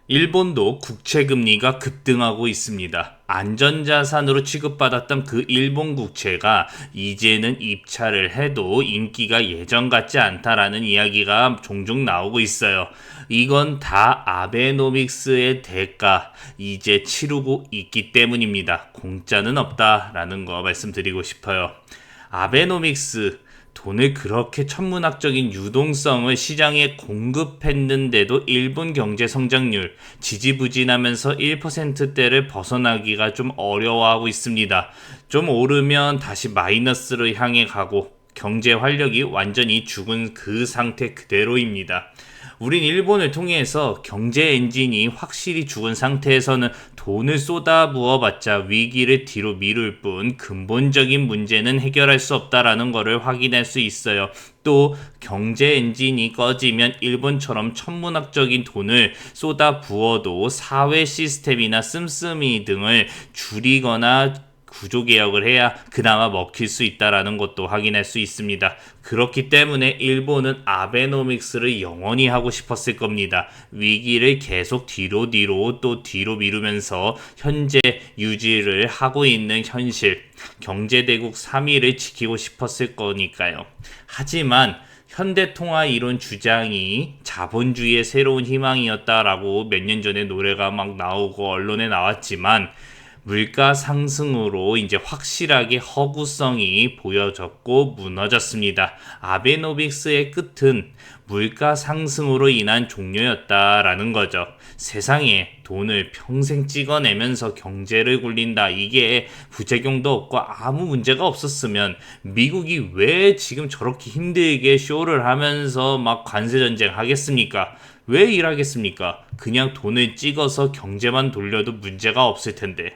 일본도 국채 금리가 급등하고 있습니다. 안전자산으로 취급받았던 그 일본 국채가 이제는 입찰을 해도 인기가 예전 같지 않다라는 이야기가 종종 나오고 있어요. 이건 다 아베노믹스의 대가 이제 치르고 있기 때문입니다. 공짜는 없다라는 거 말씀드리고 싶어요. 아베노믹스 돈을 그렇게 천문학적인 유동성을 시장에 공급했는데도 일본 경제 성장률 지지부진하면서 1%대를 벗어나기가 좀 어려워하고 있습니다. 좀 오르면 다시 마이너스를 향해 가고 경제 활력이 완전히 죽은 그 상태 그대로입니다. 우린 일본을 통해서 경제 엔진이 확실히 죽은 상태에서는 돈을 쏟아부어봤자 위기를 뒤로 미룰 뿐 근본적인 문제는 해결할 수 없다라는 것을 확인할 수 있어요. 또 경제 엔진이 꺼지면 일본처럼 천문학적인 돈을 쏟아부어도 사회 시스템이나 씀씀이 등을 줄이거나 구조개혁을 해야 그나마 먹힐 수 있다는 것도 확인할 수 있습니다. 그렇기 때문에 일본은 아베노믹스를 영원히 하고 싶었을 겁니다. 위기를 계속 뒤로 미루면서 현재 유지를 하고 있는 현실, 경제대국 3위를 지키고 싶었을 거니까요. 하지만 현대통화이론 주장이 자본주의의 새로운 희망이었다라고 몇 년 전에 노래가 막 나오고 언론에 나왔지만 물가 상승으로 이제 확실하게 허구성이 보여졌고 무너졌습니다. 아베노믹스의 끝은 물가 상승으로 인한 종료였다라는 거죠. 세상에 돈을 평생 찍어내면서 경제를 굴린다. 이게 부작용도 없고 아무 문제가 없었으면 미국이 왜 지금 저렇게 힘들게 쇼를 하면서 막 관세 전쟁 하겠습니까? 왜 일하겠습니까? 그냥 돈을 찍어서 경제만 돌려도 문제가 없을 텐데.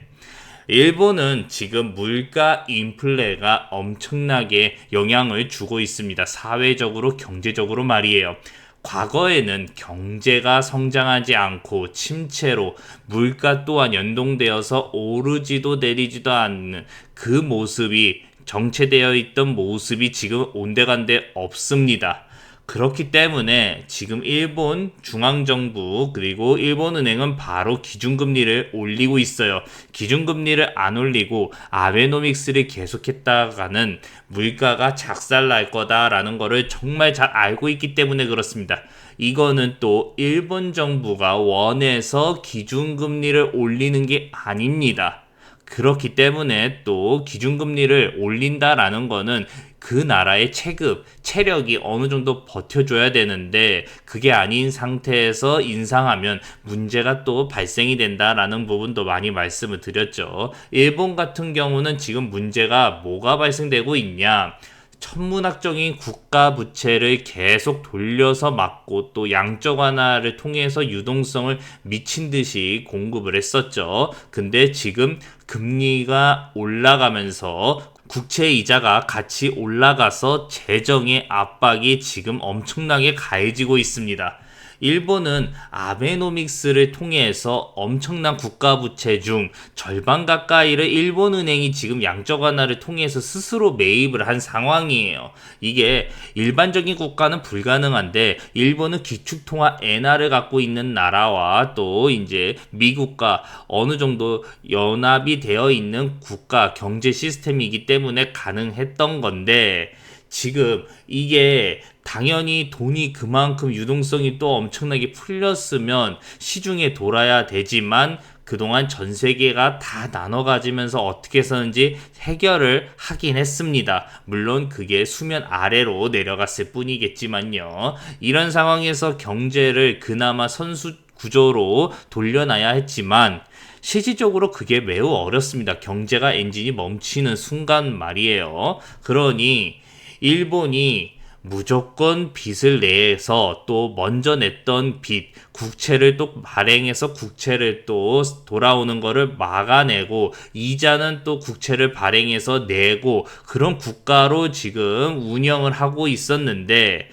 일본은 지금 물가 인플레가 엄청나게 영향을 주고 있습니다. 사회적으로, 경제적으로 말이에요. 과거에는 경제가 성장하지 않고 침체로 물가 또한 연동되어서 오르지도 내리지도 않는 그 모습이 정체되어 있던 모습이 지금 온데간데 없습니다. 그렇기 때문에 지금 일본 중앙정부 그리고 일본은행은 바로 기준금리를 올리고 있어요. 기준금리를 안 올리고 아베노믹스를 계속했다가는 물가가 작살날 거다라는 거를 정말 잘 알고 있기 때문에 그렇습니다. 이거는 또 일본 정부가 원해서 기준금리를 올리는 게 아닙니다. 그렇기 때문에 또 기준금리를 올린다라는 거는 그 나라의 체력이 어느 정도 버텨줘야 되는데 그게 아닌 상태에서 인상하면 문제가 또 발생이 된다라는 부분도 많이 말씀을 드렸죠. 일본 같은 경우는 지금 문제가 뭐가 발생되고 있냐? 천문학적인 국가 부채를 계속 돌려서 막고 또 양적 완화를 통해서 유동성을 미친 듯이 공급을 했었죠. 근데 지금 금리가 올라가면서 국채 이자가 같이 올라가서 재정의 압박이 지금 엄청나게 가해지고 있습니다. 일본은 아베노믹스를 통해서 엄청난 국가 부채 중 절반 가까이를 일본은행이 지금 양적 완화를 통해서 스스로 매입을 한 상황이에요. 이게 일반적인 국가는 불가능한데 일본은 기축통화 엔화를 갖고 있는 나라와 또 이제 미국과 어느 정도 연합이 되어 있는 국가 경제 시스템이기 때문에 가능했던 건데 지금 이게 당연히 돈이 그만큼 유동성이 또 엄청나게 풀렸으면 시중에 돌아야 되지만 그동안 전 세계가 다 나눠 가지면서 어떻게 해서든지 해결을 하긴 했습니다. 물론 그게 수면 아래로 내려갔을 뿐이겠지만요. 이런 상황에서 경제를 그나마 선수 구조로 돌려놔야 했지만 실질적으로 그게 매우 어렵습니다. 경제가 엔진이 멈추는 순간 말이에요. 그러니 일본이 무조건 빚을 내서 또 먼저 냈던 빚, 국채를 또 발행해서 국채를 또 돌아오는 거를 막아내고 이자는 또 국채를 발행해서 내고 그런 국가로 지금 운영을 하고 있었는데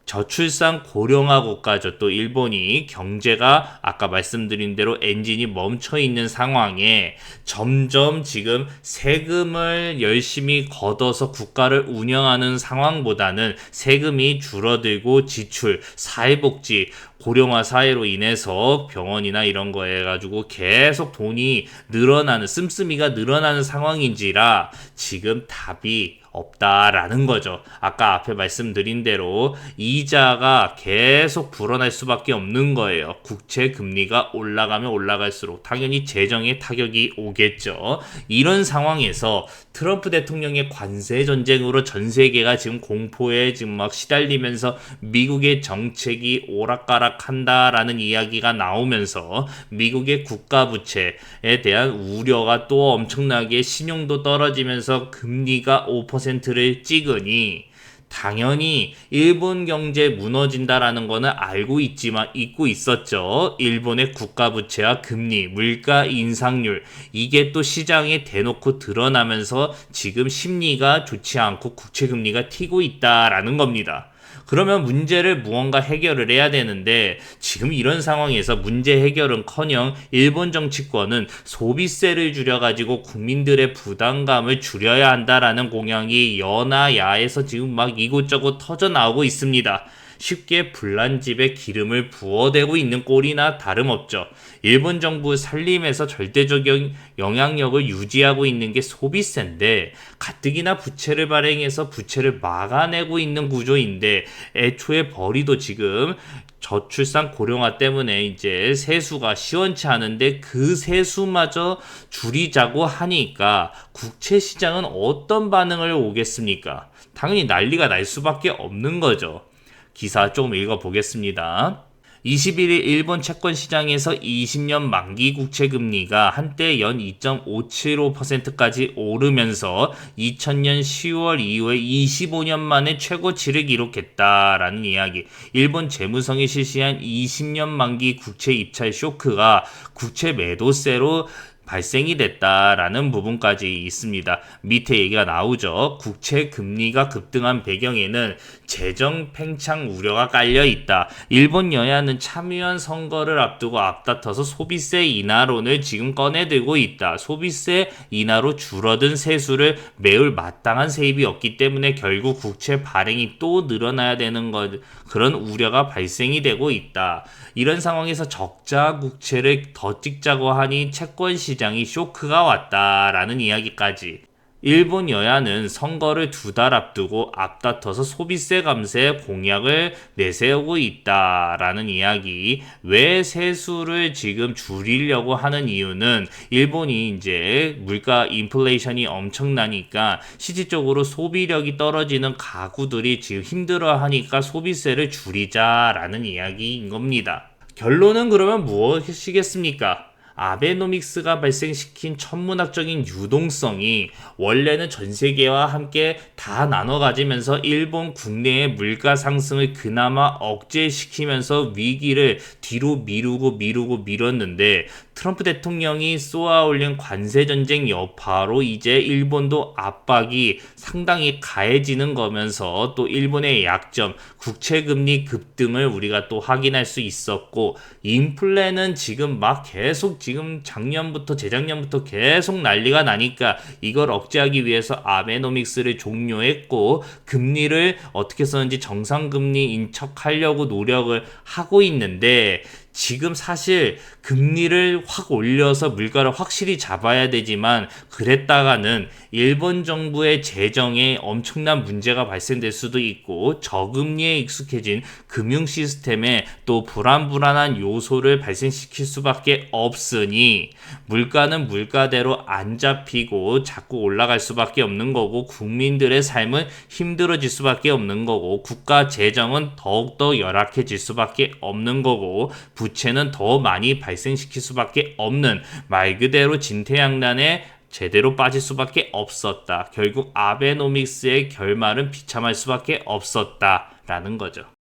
저출산 고령화 국가죠. 또 일본이 경제가 아까 말씀드린 대로 엔진이 멈춰 있는 상황에 점점 지금 세금을 열심히 걷어서 국가를 운영하는 상황보다는 세금이 줄어들고 지출, 사회복지, 고령화 사회로 인해서 병원이나 이런 거 해가지고 계속 돈이 늘어나는, 씀씀이가 늘어나는 상황인지라 지금 답이 없다라는 거죠. 아까 앞에 말씀드린 대로 이자가 계속 불어날 수밖에 없는 거예요. 국채 금리가 올라가면 올라갈수록 당연히 재정에 타격이 오겠죠. 이런 상황에서 트럼프 대통령의 관세 전쟁으로 전 세계가 지금 공포에 지금 막 시달리면서 미국의 정책이 오락가락한다라는 이야기가 나오면서 미국의 국가 부채에 대한 우려가 또 엄청나게 신용도 떨어지면서 금리가 5%를 찍으니 당연히 일본 경제 무너진다라는 거는 알고 있고 있었죠. 일본의 국가 부채와 금리, 물가 인상률, 이게 또 시장에 대놓고 드러나면서 지금 심리가 좋지 않고 국채 금리가 튀고 있다라는 겁니다. 그러면 문제를 무언가 해결을 해야 되는데 지금 이런 상황에서 문제 해결은커녕 일본 정치권은 소비세를 줄여가지고 국민들의 부담감을 줄여야 한다라는 공약이 연하야에서 지금 막 이곳저곳 터져나오고 있습니다. 쉽게 불난 집에 기름을 부어대고 있는 꼴이나 다름없죠. 일본 정부 살림에서 절대적 영향력을 유지하고 있는 게 소비세인데 가뜩이나 부채를 발행해서 부채를 막아내고 있는 구조인데 애초에 벌이도 지금 저출산 고령화 때문에 이제 세수가 시원치 않은데 그 세수마저 줄이자고 하니까 국채 시장은 어떤 반응을 오겠습니까? 당연히 난리가 날 수밖에 없는 거죠. 기사 조금 읽어보겠습니다. 21일 일본 채권 시장에서 20년 만기 국채 금리가 한때 연 2.575%까지 오르면서 2000년 10월 이후에 25년 만에 최고치를 기록했다라는 이야기. 일본 재무성이 실시한 20년 만기 국채 입찰 쇼크가 국채 매도세로 발생이 됐다라는 부분까지 있습니다. 밑에 얘기가 나오죠. 국채 금리가 급등한 배경에는 재정 팽창 우려가 깔려 있다. 일본 여야는 참의원 선거를 앞두고 앞다퉈서 소비세 인하론을 지금 꺼내들고 있다. 소비세 인하로 줄어든 세수를 메울 마땅한 세입이 없기 때문에 결국 국채 발행이 또 늘어나야 되는 그런 우려가 발생이 되고 있다. 이런 상황에서 적자 국채를 더 찍자고 하니 채권 시장이 쇼크가 왔다라는 이야기까지. 일본 여야는 선거를 2달 앞두고 앞다퉈서 소비세 감세 공약을 내세우고 있다라는 이야기. 왜 세수를 지금 줄이려고 하는 이유는 일본이 이제 물가 인플레이션이 엄청나니까 실질적으로 소비력이 떨어지는 가구들이 지금 힘들어하니까 소비세를 줄이자라는 이야기인 겁니다. 결론은 그러면 무엇이겠습니까? 아베노믹스가 발생시킨 천문학적인 유동성이 원래는 전 세계와 함께 다 나눠 가지면서 일본 국내의 물가 상승을 그나마 억제시키면서 위기를 뒤로 미뤘는데 트럼프 대통령이 쏘아올린 관세전쟁 여파로 이제 일본도 압박이 상당히 가해지는 거면서 또 일본의 약점, 국채금리 급등을 우리가 또 확인할 수 있었고 인플레는 지금 막 계속 지금 작년부터 재작년부터 계속 난리가 나니까 이걸 억제하기 위해서 아베노믹스를 종료했고 금리를 어떻게 썼는지 정상금리인 척하려고 노력을 하고 있는데 지금 사실 금리를 확 올려서 물가를 확실히 잡아야 되지만 그랬다가는 일본 정부의 재정에 엄청난 문제가 발생될 수도 있고 저금리에 익숙해진 금융 시스템에 또 불안한 요소를 발생시킬 수밖에 없으니 물가는 물가대로 안 잡히고 자꾸 올라갈 수밖에 없는 거고 국민들의 삶은 힘들어질 수밖에 없는 거고 국가 재정은 더욱더 열악해질 수밖에 없는 거고 부채는 더 많이 발생시킬 수밖에 없는 말 그대로 진퇴양난에 제대로 빠질 수밖에 없었다. 결국 아베노믹스의 결말은 비참할 수밖에 없었다라는 거죠.